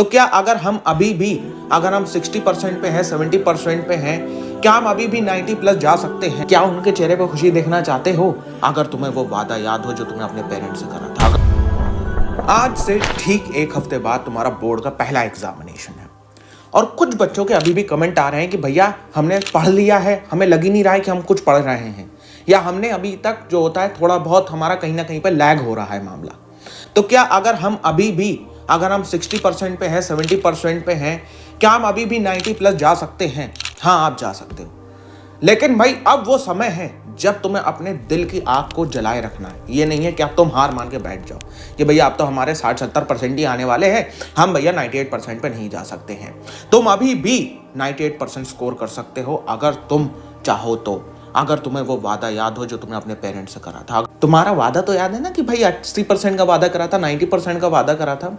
तो क्या अगर हम अभी भी अगर हम 60% पे हैं, 70% पे हैं, क्या हम अभी भी 90 प्लस जा सकते हैं? क्या उनके चेहरे पर खुशी देखना चाहते हो? अगर तुम्हें वो वादा याद हो जो तुमने अपने पेरेंट्स से करा था। आज से ठीक एक हफ्ते बाद तुम्हारा बोर्ड का पहला एग्जामिनेशन है और कुछ बच्चों के अभी भी कमेंट आ रहे हैं कि भैया हमने पढ़ लिया है, हमें लग ही नहीं रहा है कि हम कुछ पढ़ रहे हैं, या हमने अभी तक जो होता है थोड़ा बहुत हमारा कहीं ना कहीं पर लैग हो रहा है मामला। तो क्या अगर हम अभी भी अगर हम 60% पे हैं, 70% पे हैं, क्या हम अभी भी 90 प्लस जा सकते हैं? हाँ, आप जा सकते हो, लेकिन भाई अब वो समय है जब तुम्हें अपने दिल की आग को जलाए रखना है। ये नहीं है कि अब तुम हार मान के बैठ जाओ कि भैया अब तो हमारे 60-70% ही आने वाले हैं, हम भैया 98% पे नहीं जा सकते हैं। तुम अभी भी 98% स्कोर कर सकते हो अगर तुम चाहो तो। अगर तुम्हें वो वादा याद हो जो तुमने अपने पेरेंट्स से करा था। तुम्हारा वादा तो याद है ना कि भाई 80% का वादा करा था, 90% का वादा करा था।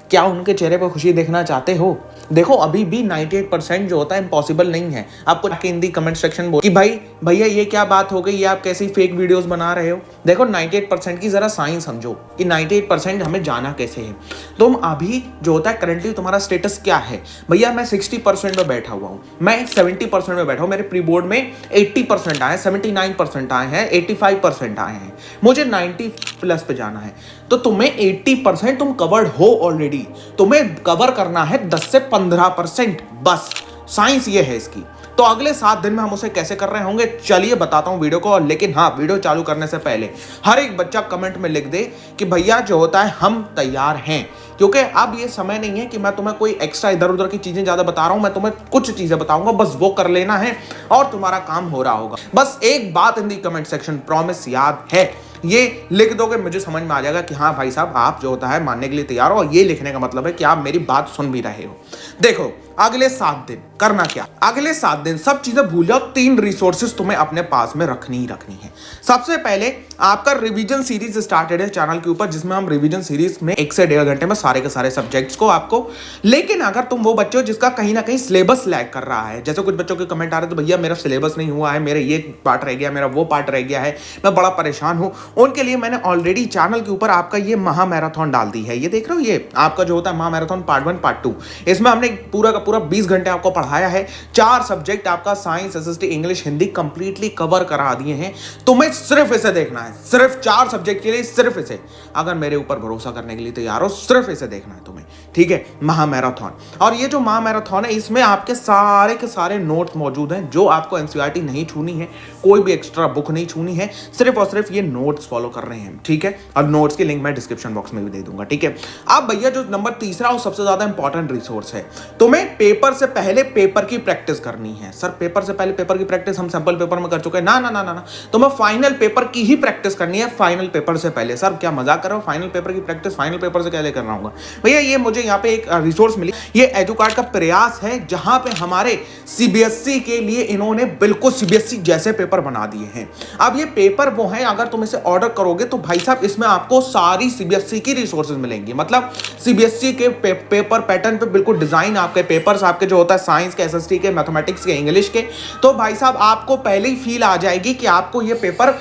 क्या उनके चेहरे पर खुशी देखना चाहते हो? देखो अभी भी 98% जो होता है इम्पॉसिबल नहीं है। आपको हिंदी कमेंट सेक्शन बोल कि भाई भैया ये क्या बात हो गई, ये आप कैसी फेक वीडियोस बना रहे हो। देखो 98% की जरा साइंस समझो कि 98% हमें जाना कैसे है। तुम अभी जो होता है करंटली तुम्हारा स्टेटस क्या है? भैया मैं 60% में बैठा हुआ हूँ, मैं 70% में बैठा हूँ, मेरे प्री बोर्ड में 80% आए, 79% आए हैं, 85% आए हैं, मुझे 90 प्लस पे जाना है। तो तुम्हें 80% तुम कवर्ड हो ऑलरेडी, तुम्हें कवर करना है 10 से 15%, बस साइंस ये है इसकी। तो अगले 7 दिन में हम उसे कैसे कर रहे होंगे, चलिए बताता हूं वीडियो को। लेकिन हाँ, वीडियो चालू करने से पहले हर एक बच्चा कमेंट में लिख दे कि भैया जो होता है हम तैयार हैं, क्योंकि अब ये समय नहीं है कि मैं तुम्हें कोई एक्स्ट्रा इधर उधर की चीजें ज्यादा बता रहा हूं। मैं तुम्हें कुछ चीजें बताऊंगा, बस वो कर लेना है और तुम्हारा काम हो रहा होगा। बस एक बात इन दी कमेंट सेक्शन प्रॉमिस याद है, ये लिख दोगे मुझे समझ में आ जाएगा कि हाँ भाई साहब आप जो होता है मानने के लिए तैयार हो, और ये लिखने का मतलब है कि आप मेरी बात सुन भी रहे हो। देखो अगले 7 दिन करना क्या, अगले 7 दिन सब चीजें भूल जाओ, 3 रिसोर्सेज तुम्हें अपने पास में रखनी ही रखनी है। सबसे पहले आपका रिवीजन सीरीज स्टार्टेड है चैनल के ऊपर, जिसमें हम रिवीजन सीरीज में 1 से 1.5 घंटे में सारे के सारे सब्जेक्ट्स को आपको। लेकिन अगर तुम वो बच्चे हो जिसका कहीं ना कहीं सिलेबस लैग कर रहा है, जैसे कुछ बच्चों के कमेंट आ रहे हैं तो भैया मेरा सिलेबस नहीं हुआ है, मेरे ये पार्ट रह गया, मेरा वो पार्ट रह गया है, मैं बड़ा परेशान हूं, उनके लिए मैंने ऑलरेडी चैनल के ऊपर आपका ये महा मैराथन डाल दी है। ये देख रहे हो, ये आपका जो होता है महा मैराथन पार्ट 1 पार्ट 2, इसमें हमने पूरा का पूरा 20 घंटे आपको पढ़ाया है। 4 सब्जेक्ट आपका science, SST, English, Hindi completely cover करा दिए हैं। तुम्हें सिर्फ इसे देखना है, सिर्फ 4 सब्जेक्ट के लिए सिर्फ इसे। अगर मेरे ऊपर भरोसा करने के लिए तैयार हो, सिर्फ इसे देखना है तुम्हें, ठीक है? महा मैराथन। और ये जो महा मैराथन है इसमें आपके सारे के सारे नोट्स मौजूद हैं, जो आपको एनसीईआरटी नहीं छूनी है, कोई भी एक्स्ट्रा बुक नहीं छूनी है, सिर्फ और सिर्फ ये नोट्स फॉलो कर रहे हैं, ठीक है? और नोट्स की लिंक मैं डिस्क्रिप्शन बॉक्स में भी दे दूंगा, ठीक है? अब भैया जो नंबर तीसरा और सबसे ज्यादा इंपॉर्टेंट रिसोर्स है, तुम्हें पेपर से पहले पेपर की प्रैक्टिस करनी है। सर पेपर से पहले पेपर की प्रैक्टिस हम सैंपल पेपर में कर चुके हैं। ना ना ना ना ना, तुम्हें फाइनल पेपर की ही प्रैक्टिस करनी है, फाइनल पेपर से पहले। सर क्या मजाक कर रहे हो, फाइनल पेपर की प्रैक्टिस फाइनल पेपर से कैसे करना होगा? भैया ये मुझे यहाँ पे एक रिसोर्स मिली, ये एजुकार्ड का प्रयास है, जहां पे हमारे सीबीएसई के लिए इन्होंने बिल्कुल सीबीएसई जैसे पेपर बना दिए हैं। अब ये पेपर वो है, अगर तुम इसे ऑर्डर करोगे तो भाई साहब इसमें आपको सारी सीबीएसई की रिसोर्सेज मिलेंगी। मतलब सीबीएसई के पेपर पैटर्न पे बिल्कुल डिजाइन, आपके पेपर्स आपके जो होता है साइंस के, एसएसटी के, मैथमेटिक्स के, इंग्लिश के, तो भाई साहब आपको पहले ही फील आ जाएगी कि आपको ये पेपर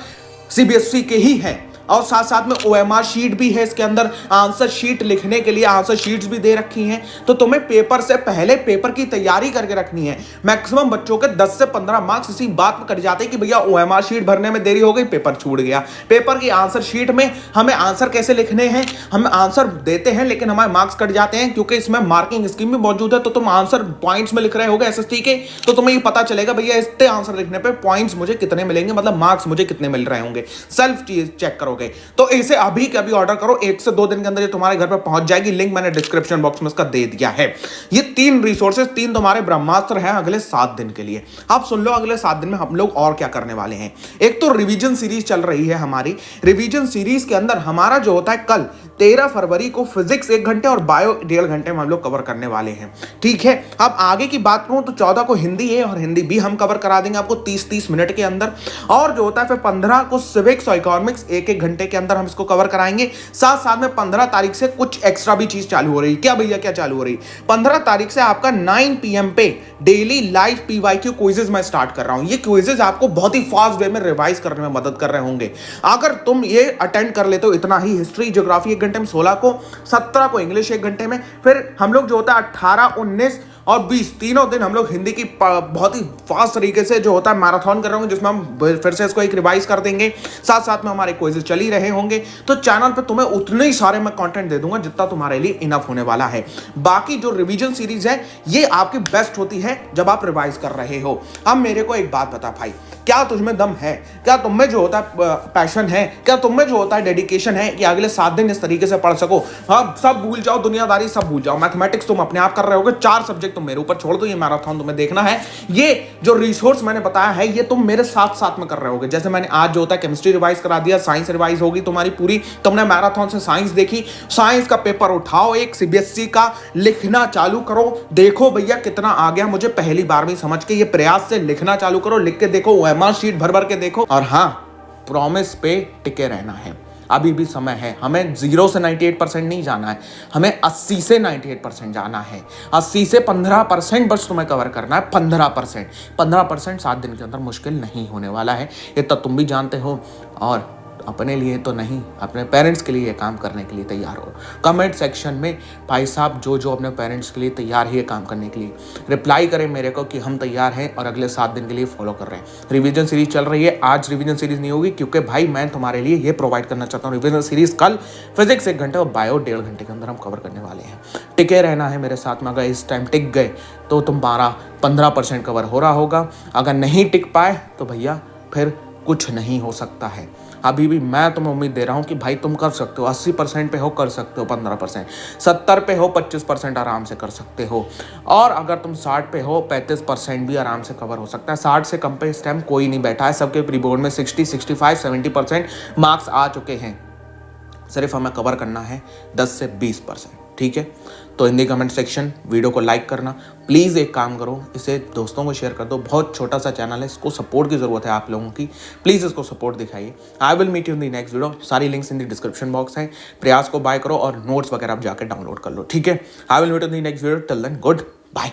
सीबीएसई के ही है। और साथ साथ में ओएमआर शीट भी है इसके अंदर, आंसर शीट लिखने के लिए आंसर शीट्स भी दे रखी हैं। तो तुम्हें पेपर से पहले पेपर की तैयारी करके रखनी है। मैक्सिमम बच्चों के 10 से 15 मार्क्स इसी बात में कट जाते हैं कि भैया ओएमआर शीट भरने में देरी हो गई, पेपर छूट गया। पेपर की आंसर शीट में हमें आंसर कैसे लिखने हैं, हम आंसर देते हैं लेकिन हमारे मार्क्स कट जाते हैं, क्योंकि इसमें मार्किंग स्कीम भी मौजूद है। तो तुम आंसर पॉइंट्स में लिख रहे होगे एसएसटी के, तो तुम्हें ये पता चलेगा भैया इतने आंसर लिखने पे पॉइंट्स मुझे कितने मिलेंगे, मतलब मार्क्स मुझे कितने मिल रहे होंगे। सेल्फ चेक करोगे। तो इसे अभी के अभी ऑर्डर करो, 1 से 2 दिन के अंदर ये तुम्हारे घर पर पहुंच जाएगी। लिंक मैंने डिस्क्रिप्शन बॉक्स में इसका दे दिया है। ये 3 रिसोर्सेज, 3 तुम्हारे ब्रह्मास्त्र हैं अगले 7 दिन के लिए। आप सुन लो अगले 7 दिन में हम लोग और क्या करने वाले हैं। एक तो रिवीजन सीरीज चल रही है हमारी। रिवीजन सीरीज के अंदर हमारा जो होता है कल 13 फरवरी को फिजिक्स 1 घंटे और बायो 1.5 घंटे में हम लोग कवर करने वाले हैं, ठीक है? अब आगे की बात करूं तो 14 को हिंदी है और हिंदी भी हम कवर करा देंगे आपको 30-30 मिनट के अंदर। और जो होता है फिर 15 को सिविक्स और इकोनॉमिक्स 1-1 घंटे के अंदर हम इसको कवर कराएंगे। साथ साथ में 15 तारीख से कुछ एक्स्ट्रा भी चीज चालू हो रही है। क्या भैया क्या चालू हो रही? 15 तारीख से आपका 9 PM पे डेली लाइव पीवाईक्यू क्विजेज मैं स्टार्ट कर रहा हूं। ये क्विजेज आपको बहुत ही फास्ट वे में रिवाइज करने में मदद कर रहे होंगे। अगर तुम ये अटेंड कर लेते हो, इतना ही हिस्ट्री ज्योग्राफी 1 घंटे घंटे में, 16 को, 17 को इंग्लिश 1 घंटे में। फिर हम लोग जो होता है 18, 19 और 20 तीनों दिन हम लोग हिंदी की बहुत ही फास्ट तरीके से जो होता है मैराथन कर रहे होंगे, जिसमें हम फिर से इसको एक रिवाइज कर देंगे। साथ साथ में हमारे क्विज़ चल ही रहे होंगे। तो चैनल पे तुम्हें उतने ही सारे मैं कंटेंट दे दूंगा जितना तुम्हारे लिए इनफ होने वाला है। बाकी जो रिवीजन सीरीज है ये आपकी बेस्ट होती है जब आप रिवाइज कर रहे हो। अब मेरे को एक बात बता भाई, क्या तुझमें दम है? क्या तुम में जो होता है पैशन है? क्या तुम में जो होता है डेडिकेशन है कि अगले 7 दिन इस तरीके से पढ़ सको? हाँ, सब भूल जाओ, दुनियादारी सब भूल जाओ, मैथमेटिक्स तुम अपने आप कर रहे होगे, 4 सब्जेक्ट तुम मेरे ऊपर छोड़ दो, ये मैराथन तुम्हें देखना है। ये जो रिसोर्स मैंने बताया है ये तुम मेरे साथ साथ में कर रहे होगे। जैसे मैंने आज जो होता है केमिस्ट्री रिवाइज करा दिया, साइंस रिवाइज होगी तुम्हारी पूरी। तुमने मैराथन से साइंस देखी, साइंस का पेपर उठाओ, एक सीबीएसई का लिखना चालू करो, देखो भैया कितना आ गया मुझे पहली बार में समझ के। ये प्रयास से लिखना चालू करो, लिख के देखो, ओएमआर शीट भर भर के देखो। और हाँ, प्रॉमिस पे टिके रहना है, अभी भी समय है। हमें 0 से 98% नहीं जाना है, हमें 80 से 98% जाना है। 80 से 15% बस तुम्हें कवर करना है। 15% 7 दिन के अंदर मुश्किल नहीं होने वाला है, ये तो तुम भी जानते हो। और अपने लिए तो नहीं, अपने पेरेंट्स के लिए ये काम करने के लिए तैयार हो। कमेंट सेक्शन में भाई साहब जो अपने पेरेंट्स के लिए तैयार है ये काम करने के लिए, रिप्लाई करें मेरे को कि हम तैयार हैं और अगले 7 दिन के लिए फॉलो कर रहे हैं। रिवीजन सीरीज चल रही है, आज रिवीजन सीरीज नहीं होगी क्योंकि भाई मैं तुम्हारे लिए ये प्रोवाइड करना चाहता हूँ रिवीजन सीरीज। कल फिजिक्स 1 घंटे और बायो 1.5 घंटे के अंदर हम कवर करने वाले हैं। टिके रहना है मेरे साथ में। अगर इस टाइम टिक गए तो तुम 15% कवर हो रहा होगा। अगर नहीं टिक पाए तो भैया फिर कुछ नहीं हो सकता है। अभी भी मैं तुम्हें उम्मीद दे रहा हूं कि भाई तुम कर सकते हो। 80% पे हो कर सकते हो 15%, 70 पे हो 25% आराम से कर सकते हो, और अगर तुम 60 पे हो 35% भी आराम से कवर हो सकता है। 60 से कम पे इस टाइम कोई नहीं बैठा है, सबके प्री बोर्ड में 60, 65, 70% मार्क्स आ चुके हैं। सिर्फ हमें कवर करना है 10 से 20%, ठीक है। तो हिंदी कमेंट सेक्शन, वीडियो को लाइक करना प्लीज़। एक काम करो, इसे दोस्तों को शेयर कर दो, बहुत छोटा सा चैनल है, इसको सपोर्ट की ज़रूरत है आप लोगों की। प्लीज़ इसको सपोर्ट दिखाइए। I will meet you in the next video. सारी links in the description box है। प्रयास को बाय करो और नोट्स वगैरह आप जाकर डाउनलोड कर लो, ठीक है। I will meet you in the next video. Till then good bye.